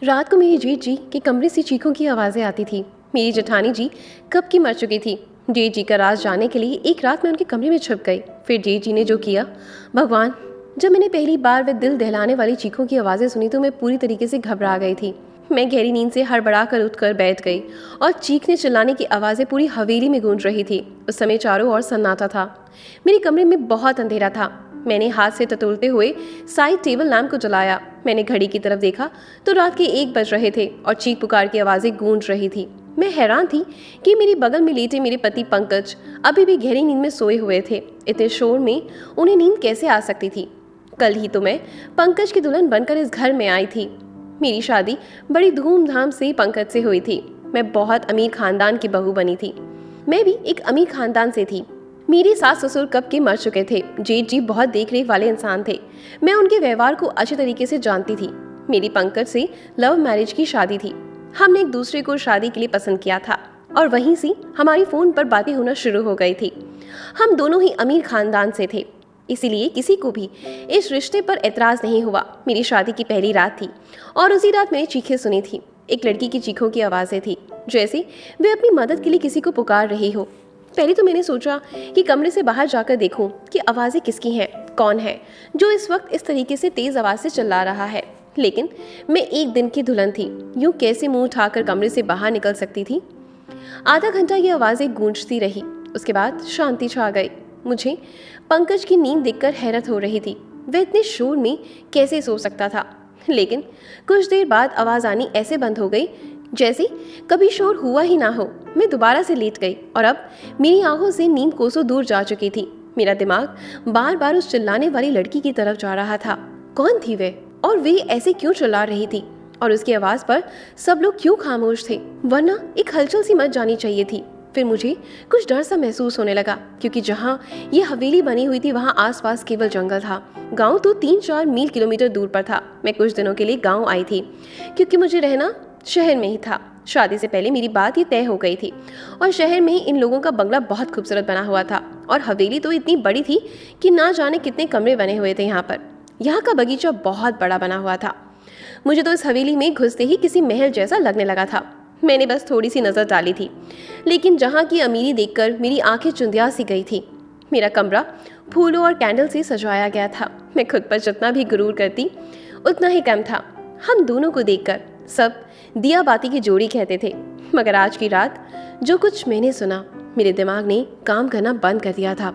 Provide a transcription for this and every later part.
रात को मेरी जेठ जी के कमरे से चीखों की आवाज़ें आती थी। मेरी जेठानी जी कब की मर चुकी थी। जेठ जी का राज जानने के लिए एक रात मैं उनके कमरे में छुप गई। फिर जेठ जी ने जो किया, भगवान। जब मैंने पहली बार वह दिल दहलाने वाली चीखों की आवाज़ें सुनी तो मैं पूरी तरीके से घबरा गई थी। मैं गहरी नींद से हड़बड़ा कर उठकर बैठ गई और चीखने चिल्लाने की आवाज़ें पूरी हवेली में गूंज रही थी। उस समय चारों ओर सन्नाटा था। मेरे कमरे में बहुत अंधेरा था। मैंने हाथ से टटोलते हुए साइड टेबल लैम्प को जलाया। मैंने घड़ी की तरफ देखा तो रात के 1 बज रहे थे और चीख पुकार की आवाज़ें गूंज रही थी। मैं हैरान थी कि मेरे बगल में लेटे मेरे पति पंकज अभी भी गहरी नींद में सोए हुए थे। इतने शोर में उन्हें नींद कैसे आ सकती थी। कल ही तो मैं पंकज की दुल्हन बनकर इस घर में आई थी। मेरी शादी बड़ी धूमधाम से पंकज से हुई थी। मैं बहुत अमीर खानदान की बहू बनी थी। मैं भी एक अमीर खानदान से थी। मेरे सास ससुर कब के मर चुके थे। जेठ जी बहुत देख रेख वाले इंसान थे। मैं उनके व्यवहार को अच्छी तरीके से जानती थी। मेरी पंकज से लव मैरिज की शादी थी। हमने एक दूसरे को शादी के लिए पसंद किया था और वहीं से हमारी फोन पर बातें होना शुरू हो गई थी। हम दोनों ही अमीर खानदान से थे, इसीलिए किसी को भी इस रिश्ते पर एतराज नहीं हुआ। मेरी शादी की पहली रात थी और उसी रात मैंने चीखें सुनी थी। एक लड़की की चीखों की आवाज़ें थी, जैसे वे अपनी मदद के लिए किसी को पुकार रही हो। पहले तो मैंने सोचा कि कमरे से बाहर जाकर देखूं कि आवाज़ें किसकी हैं, कौन है जो इस वक्त इस तरीके से तेज़ आवाज़ से चिल्ला रहा है। लेकिन मैं एक दिन की दुल्हन थी, यूं कैसे मुंह उठाकर कमरे से बाहर निकल सकती थी। आधा घंटा ये आवाज़ें गूंजती रही, उसके बाद शांति छा गई। मुझे पंकज की नींद देखकर हैरत हो रही थी। वह इतने शोर में कैसे सो सकता था। लेकिन कुछ देर बाद आवाज़ आनी ऐसे बंद हो गई जैसे कभी शोर हुआ ही ना हो। मैं दोबारा से लेट गई और अब मेरी आंखों से नींद कोसों दूर जा चुकी थी। मेरा दिमाग बार बार उस चिल्लाने वाली लड़की की तरफ जा रहा था। कौन थी वे और वे ऐसे क्यों चिल्ला रही थी और उसकी आवाज़ पर सब लोग क्यों खामोश थे, वरना एक हलचल सी मच जानी चाहिए थी। फिर मुझे कुछ डर सा महसूस होने लगा, क्योंकि जहाँ ये हवेली बनी हुई थी वहाँ आसपास केवल जंगल था। गांव तो 3-4 मील किलोमीटर दूर पर था। मैं कुछ दिनों के लिए गांव आई थी क्योंकि मुझे रहना शहर में ही था। शादी से पहले मेरी बात ये तय हो गई थी और शहर में ही इन लोगों का बंगला बहुत खूबसूरत बना हुआ था और हवेली तो इतनी बड़ी थी कि ना जाने कितने कमरे बने हुए थे। यहाँ पर यहाँ का बगीचा बहुत बड़ा बना हुआ था। मुझे तो इस हवेली में घुसते ही किसी महल जैसा लगने लगा था। मैंने बस थोड़ी सी नज़र डाली थी, लेकिन जहाँ की अमीरी देखकर मेरी आंखें चुंधिया सी गई थी। मेरा कमरा फूलों और कैंडल से सजाया गया था। मैं खुद पर जितना भी गुरूर करती उतना ही कम था। हम दोनों को देखकर सब दिया बाती की जोड़ी कहते थे, मगर आज की रात जो कुछ मैंने सुना, मेरे दिमाग ने काम करना बंद कर दिया था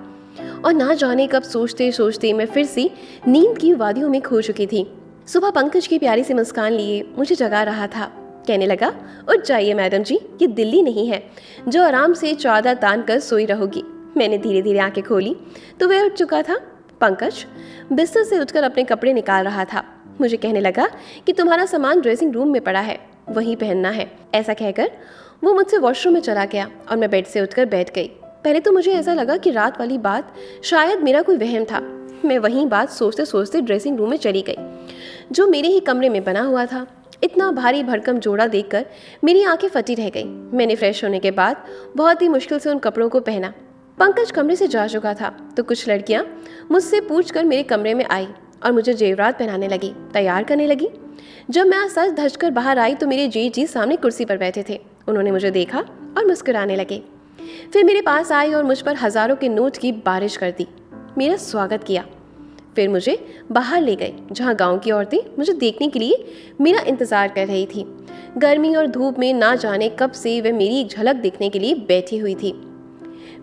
और ना जाने कब सोचते सोचते मैं फिर से नींद की वादियों में खो चुकी थी। सुबह पंकज की प्यारी सी मुस्कान लिए मुझे जगा रहा था। कहने लगा, उठ जाइए मैडम जी, ये दिल्ली नहीं है जो आराम से चादर तान कर सोई रहोगी। मैंने धीरे धीरे आंखें खोली तो वह उठ चुका था। पंकज बिस्तर से उठकर अपने कपड़े निकाल रहा था। मुझे कहने लगा कि तुम्हारा सामान ड्रेसिंग रूम में पड़ा है, वही पहनना है। ऐसा कहकर वो मुझसे वॉशरूम में चला गया और मैं बेड से उठकर बैठ गई। पहले तो मुझे ऐसा लगा कि रात वाली बात शायद मेरा कोई वहम था। मैं वही बात सोचते सोचते ड्रेसिंग रूम में चली गई, जो मेरे ही कमरे में बना हुआ था। इतना भारी भरकम जोड़ा देखकर मेरी आंखें फटी रह गई। मैंने फ्रेश होने के बाद बहुत ही मुश्किल से उन कपड़ों को पहना। पंकज कमरे से जा चुका था तो कुछ लड़कियां मुझसे पूछकर मेरे कमरे में आई और मुझे जेवरात पहनाने लगी, तैयार करने लगी। जब मैं सज धज कर बाहर आई तो मेरे जेठ जी सामने कुर्सी पर बैठे थे। उन्होंने मुझे देखा और मुस्कुराने लगे। फिर मेरे पास आई और मुझ पर हजारों के नोट की बारिश कर दी। मेरा स्वागत किया। फिर मुझे बाहर ले गए, जहाँ गांव की औरतें मुझे देखने के लिए मेरा इंतज़ार कर रही थी। गर्मी और धूप में ना जाने कब से वह मेरी एक झलक देखने के लिए बैठी हुई थी।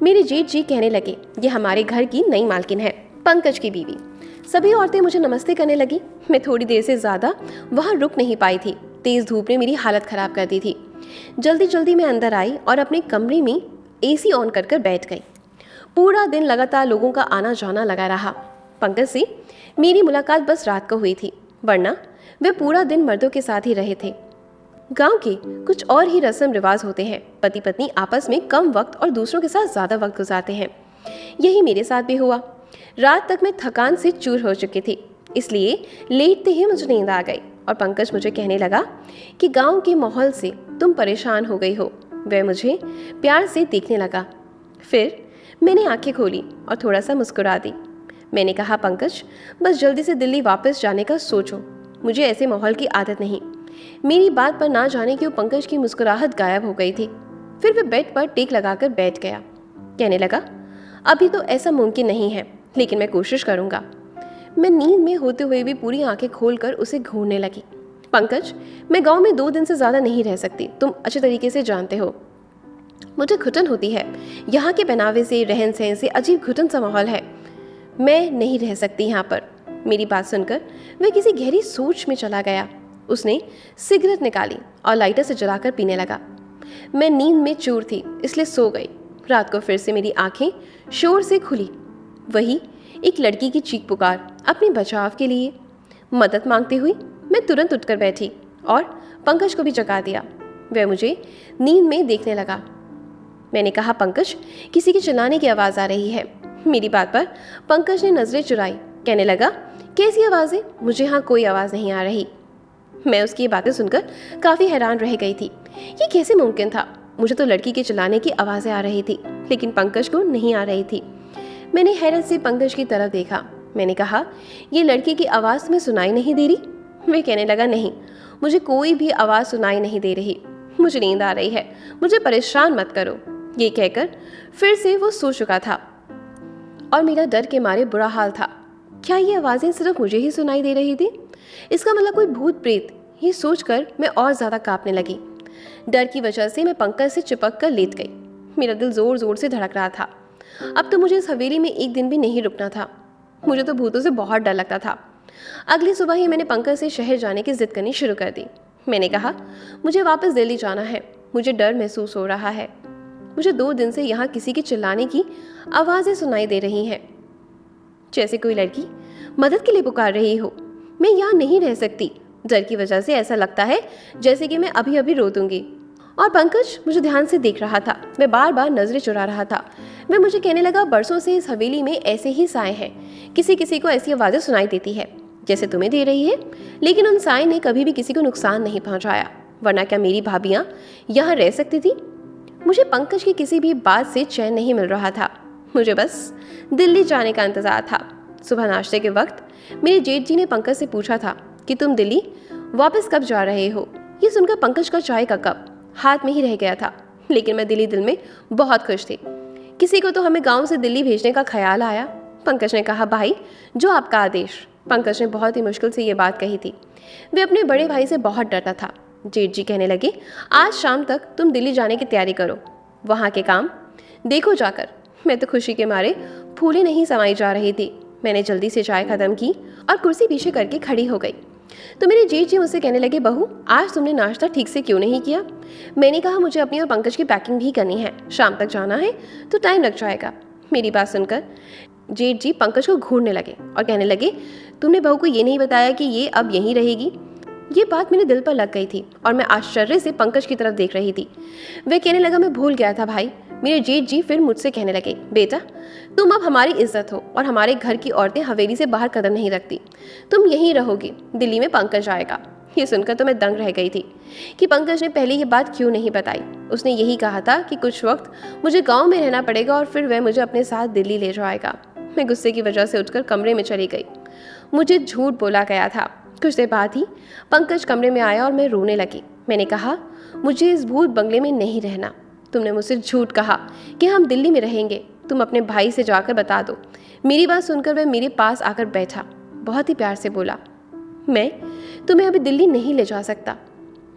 मेरे जेठ जी कहने लगे, ये हमारे घर की नई मालकिन है, पंकज की बीवी। सभी औरतें मुझे नमस्ते करने लगी। मैं थोड़ी देर से ज़्यादा वहाँ रुक नहीं पाई थी। तेज़ धूप ने मेरी हालत ख़राब कर दी थी। जल्दी जल्दी मैं अंदर आई और अपने कमरे में AC ऑन कर बैठ गई। पूरा दिन लगातार लोगों का आना जाना लगा रहा। पंकज से मेरी मुलाकात बस रात को हुई थी, वरना वे पूरा दिन मर्दों के साथ ही रहे थे। गांव के कुछ और ही रस्म रिवाज होते हैं। पति पत्नी आपस में कम वक्त और दूसरों के साथ ज़्यादा वक्त गुजारते हैं। यही मेरे साथ भी हुआ। रात तक मैं थकान से चूर हो चुकी थी, इसलिए लेटते ही मुझे नींद आ गई और पंकज मुझे कहने लगा कि गांव के माहौल से तुम परेशान हो गई हो। वह मुझे प्यार से देखने लगा। फिर मैंने आंखें खोली और थोड़ा सा मुस्कुरा दी। मैंने कहा, पंकज बस जल्दी से दिल्ली वापस जाने का सोचो, मुझे ऐसे माहौल की आदत नहीं। मेरी बात पर ना जाने क्यों पंकज की मुस्कुराहट गायब हो गई थी। फिर वह बेड पर टेक लगाकर बैठ गया। कहने लगा, अभी तो ऐसा मुमकिन नहीं है, लेकिन मैं कोशिश करूंगा। मैं नींद में होते हुए भी पूरी आंखें खोलकर उसे घूरने लगी। पंकज, मैं गांव में 2 दिन से ज़्यादा नहीं रह सकती, तुम अच्छे तरीके से जानते हो। मुझे घुटन होती है, यहाँ के पहनावे से, रहन सहन से अजीब घुटन सा माहौल है। मैं नहीं रह सकती यहाँ पर। मेरी बात सुनकर वह किसी गहरी सोच में चला गया। उसने सिगरेट निकाली और लाइटर से जलाकर पीने लगा। मैं नींद में चूर थी, इसलिए सो गई। रात को फिर से मेरी आंखें शोर से खुली। वही एक लड़की की चीख पुकार, अपने बचाव के लिए। मदद मांगती हुई मैं तुरंत उठकर बैठी और पंकज को भी जगा दिया। वह मुझे नींद में देखने लगा। मैंने कहा, पंकज, किसी के चिल्लाने की आवाज़ आ रही है। मेरी बात पर पंकज ने नजरें चुराई। कहने लगा, कैसी आवाज़ें? मुझे यहाँ कोई आवाज़ नहीं आ रही। मैं उसकी ये बातें सुनकर काफ़ी हैरान रह गई थी। ये कैसे मुमकिन था? मुझे तो लड़की के चिल्लाने की आवाज़ें आ रही थी, लेकिन पंकज को नहीं आ रही थी। मैंने हैरत से पंकज की तरफ देखा। मैंने कहा, ये लड़की की आवाज़ तुम्हें सुनाई नहीं दे रही? वह कहने लगा, नहीं, मुझे कोई भी आवाज़ सुनाई नहीं दे रही। मुझे नींद आ रही है, मुझे परेशान मत करो। ये कहकर फिर से वो सो चुका था और मेरा डर के मारे बुरा हाल था। क्या ये आवाज़ें सिर्फ मुझे ही सुनाई दे रही थी? इसका मतलब कोई भूत प्रेत? ये सोचकर मैं और ज़्यादा कांपने लगी। डर की वजह से मैं पंकज से चिपक कर लेट गई। मेरा दिल ज़ोर ज़ोर से धड़क रहा था। अब तो मुझे इस हवेली में एक दिन भी नहीं रुकना था। मुझे तो भूतों से बहुत डर लगता था। अगली सुबह ही मैंने पंकज से शहर जाने की जिद करनी शुरू कर दी। मैंने कहा, मुझे वापस दिल्ली जाना है। मुझे डर महसूस हो रहा है। मुझे 2 दिन से यहाँ किसी के चिल्लाने की आवाज़ें सुनाई दे रही हैं, जैसे कोई लड़की मदद के लिए पुकार रही हो। मैं यहाँ नहीं रह सकती। डर की वजह से ऐसा लगता है जैसे कि मैं अभी अभी रो दूंगी। और पंकज मुझे ध्यान से देख रहा था। मैं बार बार नजरें चुरा रहा था। वह मुझे कहने लगा, बरसों से इस हवेली में ऐसे ही साए हैं। किसी किसी को ऐसी आवाज़ें सुनाई देती है जैसे तुम्हें दे रही है, लेकिन उन साए ने कभी भी किसी को नुकसान नहीं पहुँचाया। वरना क्या मेरी भाभियाँ यहाँ रह सकती थी? मुझे पंकज की किसी भी बात से चैन नहीं मिल रहा था। मुझे बस दिल्ली जाने का इंतज़ार था। सुबह नाश्ते के वक्त मेरे जेठ जी ने पंकज से पूछा था कि तुम दिल्ली वापस कब जा रहे हो। ये सुनकर पंकज का चाय का कप हाथ में ही रह गया था, लेकिन मैं दिल में बहुत खुश थी। किसी को तो हमें गांव से दिल्ली भेजने का ख्याल आया। पंकज ने कहा, भाई, जो आपका आदेश। पंकज ने बहुत ही मुश्किल से ये बात कही थी। वे अपने बड़े भाई से बहुत डरता था। जेठ जी कहने लगे, आज शाम तक तुम दिल्ली जाने की तैयारी करो, वहाँ के काम देखो जाकर। मैं तो खुशी के मारे फूले नहीं समाई जा रही थी। मैंने जल्दी से चाय खत्म की और कुर्सी पीछे करके खड़ी हो गई। तो मेरे जेठ जी मुझसे कहने लगे, बहू, आज तुमने नाश्ता ठीक से क्यों नहीं किया? मैंने कहा, मुझे अपनी और पंकज की पैकिंग भी करनी है। शाम तक जाना है तो टाइम लग जाएगा। मेरी बात सुनकर जेठ जी पंकज को घूरने लगे और कहने लगे, तुमने बहू को ये नहीं बताया कि ये अब यहीं रहेगी? ये बात मेरे दिल पर लग गई थी और मैं आश्चर्य से पंकज की तरफ देख रही थी। वह कहने लगा, मैं भूल गया था भाई। मेरे जेठ जी फिर मुझसे कहने लगे, बेटा, तुम अब हमारी इज्जत हो और हमारे घर की औरतें हवेली से बाहर कदम नहीं रखती। तुम यहीं रहोगी, दिल्ली में पंकज आएगा। ये सुनकर तो मैं दंग रह गई थी कि पंकज ने पहले ये बात क्यों नहीं बताई। उसने यही कहा था कि कुछ वक्त मुझे गाँव में रहना पड़ेगा और फिर वह मुझे अपने साथ दिल्ली ले जाएगा। मैं गुस्से की वजह से उठकर कमरे में चली गई। मुझे झूठ बोला गया था। कुछ देर बाद ही पंकज कमरे में आया और मैं रोने लगी। मैंने कहा, मुझे इस भूत बंगले में नहीं रहना। तुमने मुझसे झूठ कहा कि हम दिल्ली में रहेंगे। तुम अपने भाई से जाकर बता दो। मेरी बात सुनकर वह मेरे पास आकर बैठा, बहुत ही प्यार से बोला, मैं तुम्हें अभी दिल्ली नहीं ले जा सकता।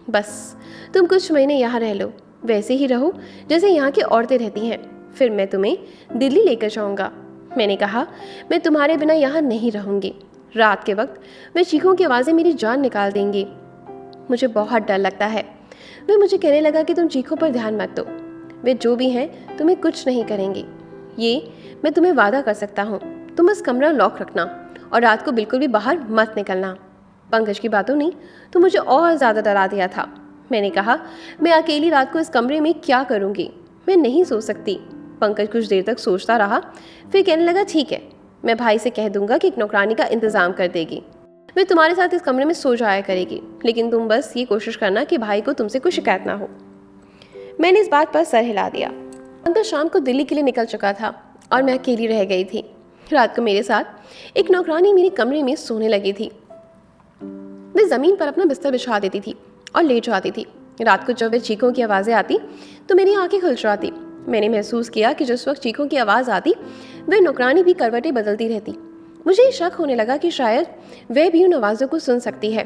बस तुम कुछ महीने यहाँ रह लो, वैसे ही रहो जैसे यहाँ की औरतें रहती हैं। फिर मैं तुम्हें दिल्ली लेकर जाऊँगा। मैंने कहा, मैं तुम्हारे बिना यहाँ नहीं रहूँगी। रात के वक्त वे चीखों की आवाज़ें मेरी जान निकाल देंगी। मुझे बहुत डर लगता है। वे मुझे कहने लगा कि तुम चीखों पर ध्यान मत दो, वे जो भी हैं तुम्हें कुछ नहीं करेंगी। ये मैं तुम्हें वादा कर सकता हूँ। तुम बस कमरा लॉक रखना और रात को बिल्कुल भी बाहर मत निकलना। पंकज की बातों ने तो मुझे और ज़्यादा डरा दिया था। मैंने कहा, मैं अकेली रात को इस कमरे में क्या करूँगी? मैं नहीं सो सकती। पंकज कुछ देर तक सोचता रहा, फिर कहने लगा, ठीक है, मैं भाई से कह दूंगा कि एक नौकरानी का इंतज़ाम कर देगी। वे तुम्हारे साथ इस कमरे में सो जाया करेगी, लेकिन तुम बस ये कोशिश करना कि भाई को तुमसे कोई शिकायत ना हो। मैंने इस बात पर सर हिला दिया। पंकज शाम को दिल्ली के लिए निकल चुका था और मैं अकेली रह गई थी। रात को मेरे साथ एक नौकरानी मेरे कमरे में सोने लगी थी। वे ज़मीन पर अपना बिस्तर बिछा देती थी और लेट जाती थी। रात को जब वे चीखों की आवाज़ें आती तो मेरी आंखें खुल जाती। मैंने महसूस किया कि जिस वक्त चीखों की आवाज़ आती वह नौकरानी भी करवटें बदलती रहती। मुझे ये शक होने लगा कि शायद वह भी उन आवाज़ों को सुन सकती है।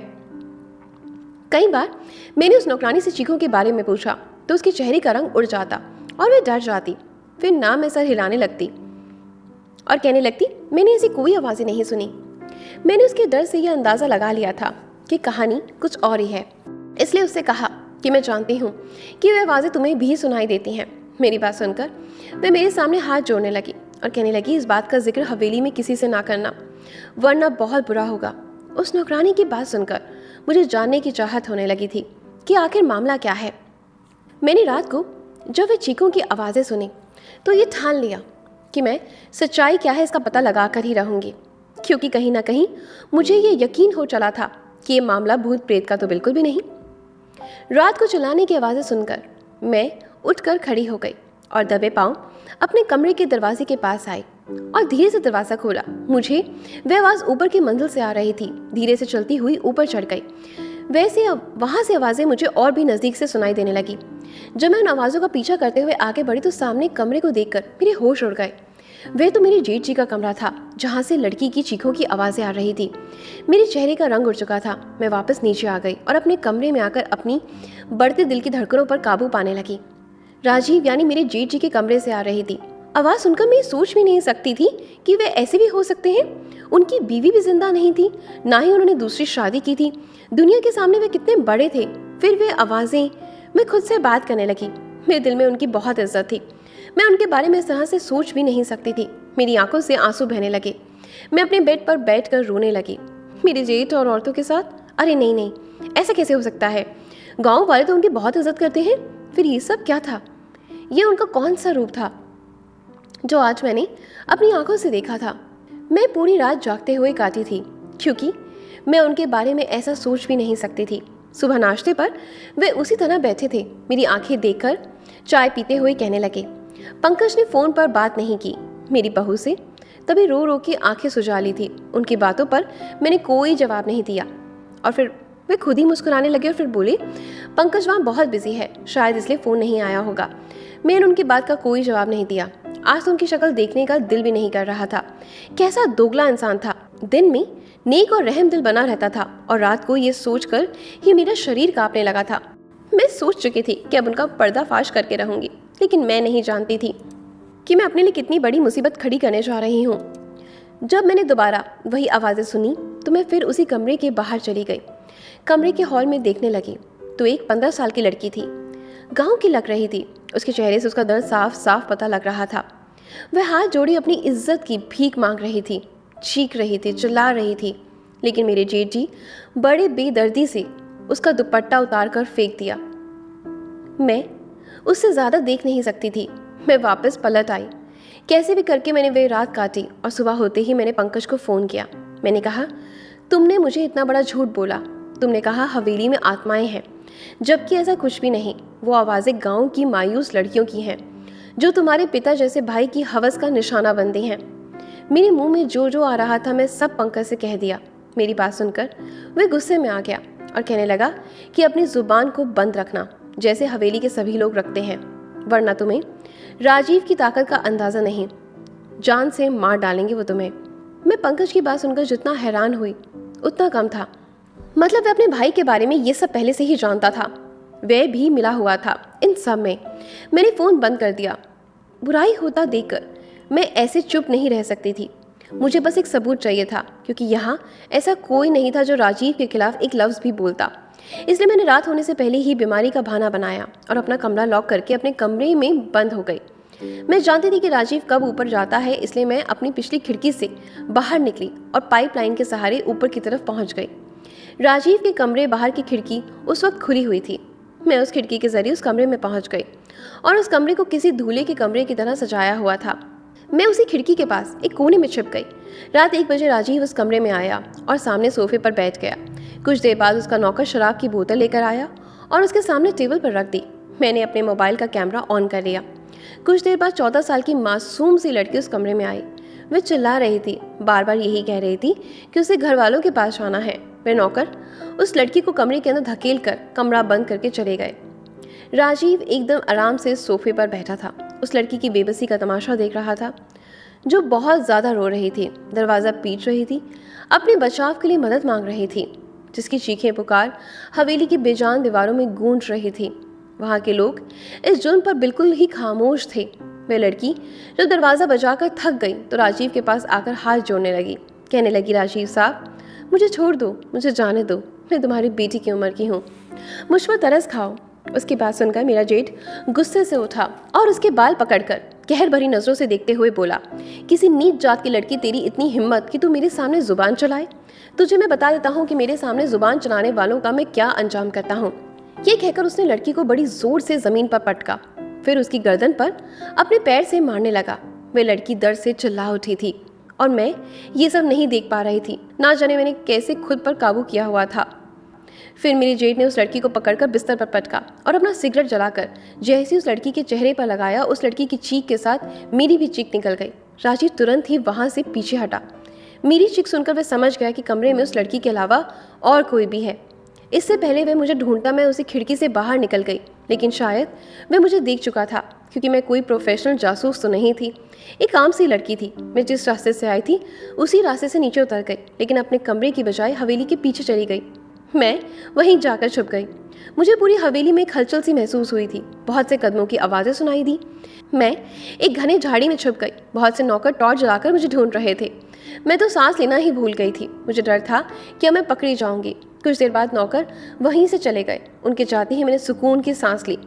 कई बार मैंने उस नौकरानी से चीखों के बारे में पूछा तो उसके चेहरे का रंग उड़ जाता और वह डर जाती। फिर नाम में सर हिलाने लगती और कहने लगती, मैंने ऐसी कोई आवाज़ें नहीं सुनी। मैंने उसके डर से यह अंदाज़ा लगा लिया था कि कहानी कुछ और ही है, इसलिए उससे कहा कि मैं जानती हूँ कि वे आवाज़ें तुम्हें भी सुनाई देती हैं। मेरी बात सुनकर वह मेरे सामने हाथ जोड़ने लगी और कहने लगी, इस बात का जिक्र हवेली में किसी से ना करना, वरना बहुत बुरा होगा। उस नौकरानी की बात सुनकर मुझे जानने की चाहत होने लगी थी कि आखिर मामला क्या है। मैंने रात को जब वे चीखों की आवाज़ें सुनी तो ये ठान लिया कि मैं सच्चाई क्या है इसका पता लगा कर ही रहूँगी, क्योंकि कहीं ना कहीं मुझे ये यकीन हो चला था कि ये मामला भूत प्रेत का तो बिल्कुल भी नहीं। रात को चिल्लाने की आवाज़ें सुनकर मैं उठकर खड़ी हो गई और दबे पांव अपने कमरे के दरवाजे के पास आई और धीरे से दरवाज़ा खोला। मुझे वह आवाज़ ऊपर की मंजिल से आ रही थी। धीरे से चलती हुई ऊपर चढ़ गई। वैसे वहाँ से आवाज़ें मुझे और भी नज़दीक से सुनाई देने लगी। जब मैं उन आवाज़ों का पीछा करते हुए आगे बढ़ी तो सामने कमरे को देखकर मेरे होश उड़ गए। वह तो मेरे जेठ जी का कमरा था, जहाँ से लड़की की चीखों की आवाज़ें आ रही थी। मेरे चेहरे का रंग उड़ चुका था। मैं वापस नीचे आ गई और अपने कमरे में आकर अपनी बढ़ते दिल की धड़कनों पर काबू पाने लगी। राजीव यानी मेरे जेठ जी के कमरे से आ रही थी। आवाज़ सुनकर मैं सोच भी नहीं सकती थी कि वे ऐसे भी हो सकते हैं। उनकी बीवी भी जिंदा नहीं थी, ना ही उन्होंने दूसरी शादी की थी। दुनिया के सामने वे कितने बड़े थे। फिर वे आवाज़ें, मैं खुद से बात करने लगी। मेरे दिल में उनकी बहुत इज्जत थी। मैं उनके बारे में इस तरह से सोच भी नहीं सकती थी। मेरी आंखों से आंसू बहने लगे। मैं अपने बेड पर बैठकर रोने लगी। मेरे जेठ और औरतों के साथ, अरे नहीं नहीं, ऐसा कैसे हो सकता है? गाँव वाले तो उनकी बहुत इज्जत करते हैं। फिर ये सब क्या था? ये उनका कौन सा रूप था जो आज मैंने अपनी आंखों से देखा था? मैं पूरी रात जागते हुए काटी थी, क्योंकि मैं उनके बारे में ऐसा सोच भी नहीं सकती थी। सुबह नाश्ते पर वे उसी तरह बैठे थे। मेरी आंखें देखकर चाय पीते हुए कहने लगे। पंकज ने फ़ोन पर बात नहीं की मेरी बहू से, तभी रो रो के आंखें सुझा ली थी। उनकी बातों पर मैंने कोई जवाब नहीं दिया और फिर वे खुद ही मुस्कुराने लगे और फिर बोले, पंकज वहाँ बहुत बिजी है, शायद इसलिए फ़ोन नहीं आया होगा। मैंने उनकी बात का कोई जवाब नहीं दिया। आज तो उनकी शक्ल देखने का दिल भी नहीं कर रहा था। कैसा दोगला इंसान था। दिन में नेक और रहम दिल बना रहता था और रात को ये सोचकर ही मेरा शरीर कांपने लगा था। मैं सोच चुकी थी कि अब उनका पर्दाफाश करके रहूंगी, लेकिन मैं नहीं जानती थी कि मैं अपने लिए कितनी बड़ी मुसीबत खड़ी करने जा रही हूँ। जब मैंने दोबारा वही आवाज़ें सुनी तो मैं फिर उसी कमरे के बाहर चली गई। कमरे के हॉल में देखने लगी तो एक 15 साल की लड़की थी। गांव की लग रही थी। उसके चेहरे से उसका दर्द साफ साफ पता लग रहा था। वह हाथ जोड़ी अपनी इज्जत की भीख मांग रही थी, चीख रही थी, चिल्ला रही थी। लेकिन मेरे जेठ जी बड़े बेदर्दी से उसका दुपट्टा उतार कर फेंक दिया। मैं उससे ज़्यादा देख नहीं सकती थी। मैं वापस पलट आई। कैसे भी करके मैंने वह रात काटी और सुबह होते ही मैंने पंकज को फ़ोन किया। मैंने कहा, तुमने मुझे इतना बड़ा झूठ बोला। तुमने कहा हवेली में आत्माएं हैं, जबकि ऐसा कुछ भी नहीं। वो आवाज़ें गांव की मायूस लड़कियों की हैं जो तुम्हारे पिता जैसे भाई की हवस का निशाना बनती हैं। मेरे मुंह में जो जो आ रहा था मैं सब पंकज से कह दिया। मेरी बात सुनकर वह गुस्से में आ गया और कहने लगा कि अपनी ज़ुबान को बंद रखना, जैसे हवेली के सभी लोग रखते हैं, वरना तुम्हें राजीव की ताकत का अंदाज़ा नहीं, जान से मार डालेंगे वो तुम्हें। मैं पंकज की बात सुनकर जितना हैरान हुई उतना कम था। मतलब वह अपने भाई के बारे में ये सब पहले से ही जानता था। वह भी मिला हुआ था इन सब में। मैंने फ़ोन बंद कर दिया। बुराई होता देखकर मैं ऐसे चुप नहीं रह सकती थी। मुझे बस एक सबूत चाहिए था, क्योंकि यहाँ ऐसा कोई नहीं था जो राजीव के खिलाफ एक लफ्ज़ भी बोलता। इसलिए मैंने रात होने से पहले ही बीमारी का बहाना बनाया और अपना कमरा लॉक करके अपने कमरे में बंद हो गई। मैं जानती थी कि राजीव कब ऊपर जाता है, इसलिए मैं अपनी पिछली खिड़की से बाहर निकली और पाइपलाइन के सहारे ऊपर की तरफ पहुंच गई। राजीव के कमरे बाहर की खिड़की उस वक्त खुली हुई थी। मैं उस खिड़की के जरिए उस कमरे में पहुंच गई और उस कमरे को किसी दूल्हे के कमरे की तरह सजाया हुआ था। मैं उसी खिड़की के पास एक कोने में छिप गई। रात 1 बजे राजीव उस कमरे में आया और सामने सोफे पर बैठ गया। कुछ देर बाद उसका नौकर शराब की बोतल लेकर आया और उसके सामने टेबल पर रख दी। मैंने अपने मोबाइल का कैमरा ऑन कर लिया। कुछ देर बाद 14 साल की मासूम सी लड़की उस कमरे में आई। वह चिल्ला रही थी, बार बार यही कह रही थी कि उसे घर वालों के पास जाना है। वे नौकर उस लड़की को कमरे के अंदर धकेल कर कमरा बंद करके चले गए। राजीव एकदम आराम से सोफे पर बैठा था, उस लड़की की बेबसी का तमाशा देख रहा था जो बहुत ज़्यादा रो रही थी, दरवाज़ा पीट रही थी, अपने बचाव के लिए मदद मांग रही थी, जिसकी चीखें पुकार हवेली की बेजान दीवारों में गूंज रही थी। वहाँ के लोग इस जुर्म पर बिल्कुल ही खामोश थे। वह लड़की जब दरवाज़ा बजाकर थक गई तो राजीव के पास आकर हाथ जोड़ने लगी, कहने लगी, राजीव साहब मुझे छोड़ दो, मुझे जाने दो, मैं तुम्हारी बेटी की उम्र की हूँ, मुझ पर तरस खाओ। उसकी बात सुनकर मेरा जेठ गुस्से से उठा और उसके बाल पकड़कर कहर भरी नजरों से देखते हुए बोला, किसी नीच जात की लड़की, तेरी इतनी हिम्मत कि तू मेरे सामने जुबान चलाए। तुझे मैं बता देता हूँ कि मेरे सामने जुबान चलाने वालों का मैं क्या अंजाम करता हूँ। ये कहकर उसने लड़की को बड़ी जोर से जमीन पर पटका, फिर उसकी गर्दन पर अपने पैर से मारने लगा। वह लड़की दर्द से चिल्ला उठी थी और मैं ये सब नहीं देख पा रही थी। ना जाने मैंने कैसे खुद पर काबू किया हुआ था। फिर मेरे जेठ ने उस लड़की को पकड़कर बिस्तर पर पटका और अपना सिगरेट जलाकर जैसे उस लड़की के चेहरे पर लगाया, उस लड़की की चीख के साथ मेरी भी चीख निकल गई। राजीव तुरंत ही वहां से पीछे हटा। मेरी चीख सुनकर वह समझ गया कि कमरे में उस लड़की के अलावा और कोई भी है। इससे पहले वह मुझे ढूंढता मैं उसी खिड़की से बाहर निकल गई, लेकिन शायद वह मुझे देख चुका था, क्योंकि मैं कोई प्रोफेशनल जासूस तो नहीं थी, एक आम सी लड़की थी। मैं जिस रास्ते से आई थी उसी रास्ते से नीचे उतर गई, लेकिन अपने कमरे की बजाय हवेली के पीछे चली गई। मैं वहीं जाकर छुप गई। मुझे पूरी हवेली में एक हलचल सी महसूस हुई थी। बहुत से कदमों की आवाज़ें सुनाई दी। मैं एक घने झाड़ी में छुप गई। बहुत से नौकर टॉर्च जलाकर मुझे ढूंढ रहे थे। मैं तो सांस लेना ही भूल गई थी। मुझे डर था कि अब मैं पकड़ी जाऊंगी। कुछ देर बाद नौकर वहीं से चले गए। उनके जाते ही मैंने सुकून की सांस ली।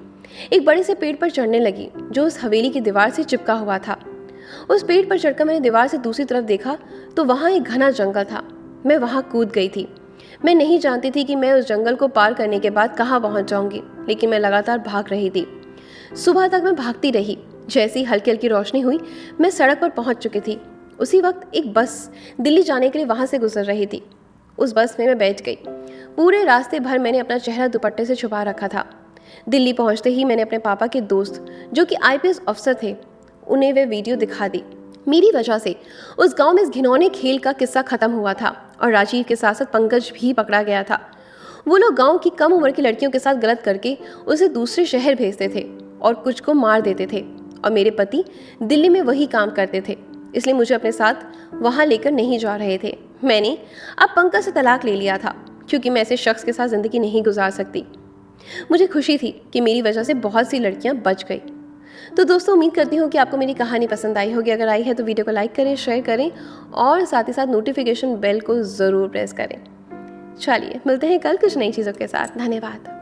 एक बड़े से पेड़ पर चढ़ने लगी जो उस हवेली की दीवार से चिपका हुआ था। उस पेड़ पर चढ़कर मैंने दीवार से दूसरी तरफ देखा तो वहाँ एक घना जंगल था। मैं वहाँ कूद गई थी। मैं नहीं जानती थी कि मैं उस जंगल को पार करने के बाद कहाँ पहुँच जाऊंगी, लेकिन मैं लगातार भाग रही थी। सुबह तक मैं भागती रही। जैसी हल्की हल्की रोशनी हुई मैं सड़क पर पहुँच चुकी थी। उसी वक्त एक बस दिल्ली जाने के लिए वहाँ से गुजर रही थी। उस बस में मैं बैठ गई। पूरे रास्ते भर मैंने अपना चेहरा दुपट्टे से छुपा रखा था। दिल्ली पहुँचते ही मैंने अपने पापा के दोस्त, जो कि IPS अफसर थे, उन्हें वे वीडियो दिखा दी। मेरी वजह से उस गांव में इस घिनौने खेल का किस्सा खत्म हुआ था और राजीव के साथ साथ पंकज भी पकड़ा गया था। वो लोग गांव की कम उम्र की लड़कियों के साथ गलत करके उसे दूसरे शहर भेजते थे और कुछ को मार देते थे, और मेरे पति दिल्ली में वही काम करते थे, इसलिए मुझे अपने साथ वहाँ लेकर नहीं जा रहे थे। मैंने अब पंकज से तलाक ले लिया था, क्योंकि मैं ऐसे शख्स के साथ ज़िंदगी नहीं गुजार सकती। मुझे खुशी थी कि मेरी वजह से बहुत सी लड़कियाँ बच गई। तो दोस्तों, उम्मीद करती हूँ कि आपको मेरी कहानी पसंद आई होगी। अगर आई है तो वीडियो को लाइक करें, शेयर करें और साथ ही साथ नोटिफिकेशन बेल को ज़रूर प्रेस करें। चलिए मिलते हैं कल कुछ नई चीज़ों के साथ। धन्यवाद।